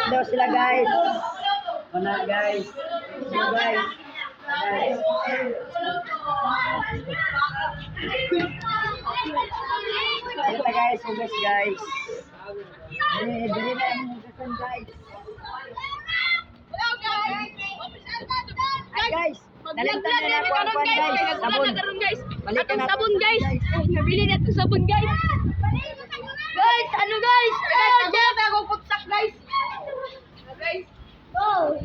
Nag-work daw sila guys. Una guys. So guys. Guys. Ito guys, hugas guys. Dili na yung hugasan guys. Ay guys, nalimtan na ako ang kwan guys. Sabon. Atong sabon guys. Nabili na itong sabon guys. Guys, ano guys? Guys, ako putsak guys. Guys. Go.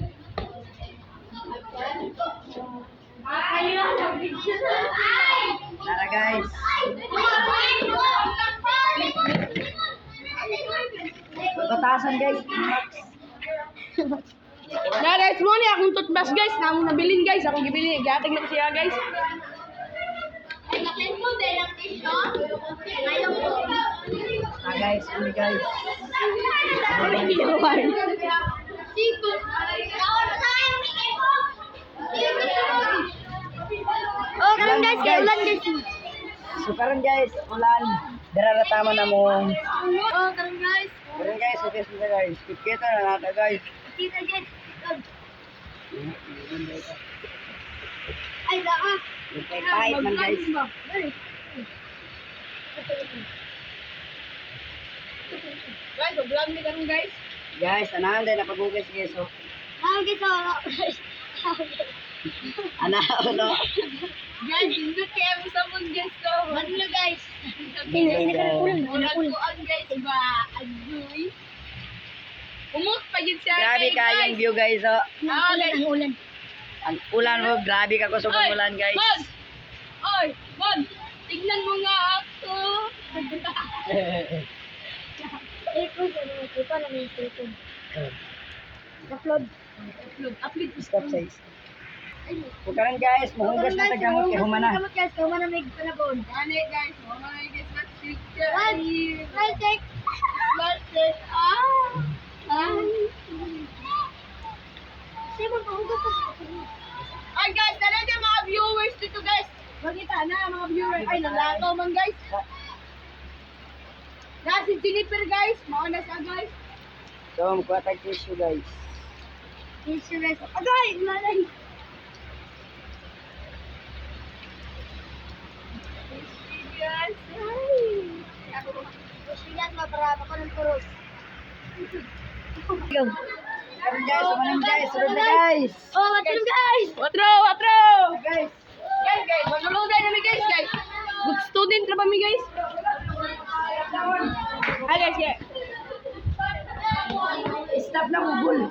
Tara guys. Batasan guys. Na guys, mo ni akong toothbrush guys, na akong nabilin guys, akong gibili, gating na siya guys. Ah guys, uli guys. Oh, karon guys, kay ulan guys. So karon guys, ulan. Dara tama na mo. Oh, karon guys. Karon guys, okay sila guys. Kita na nata guys. Kita guys. Ay, daa. Pahit man guys. Guys, vlog ni karon guys. Guys, anahan din napagugis guys. So, ana ano? Guys, hindi kaya mo sabon guys so. Ano guys? Hindi na Ulan guys, ba? Agoy. Umot pa yun siya. Grabe kayong view guys. Oh. Guys. Ulan. Ang ulan mo, grabe ka ko sa ulan guys. Bon! Oy, Bon! Tignan mo nga ako. Ito na may cellphone. Upload. Stop size. So karon guys, mahugas na tagamot kay humana. Gamot guys, humana may panabon. Ano guys, humana may guys na picture. Plastic. Plastic. Simon, pahugas ka. Ay guys, talaga mga viewers dito guys. Magkita na mga viewers. Ay, nalakaw man guys. Si Jennifer guys, mauna siya guys. So, magkuha tayo tissue guys. Tissue guys. Agay, malay. Guys, ay. Kusiyan mo para ako ng turos. Karon guys, umanin guys, sunod na guys. Oh, watro guys. Watro. Guys, Guys, manulugan namin guys. Good student na ba mi guys? Hi guys, yeah. stop na bubul.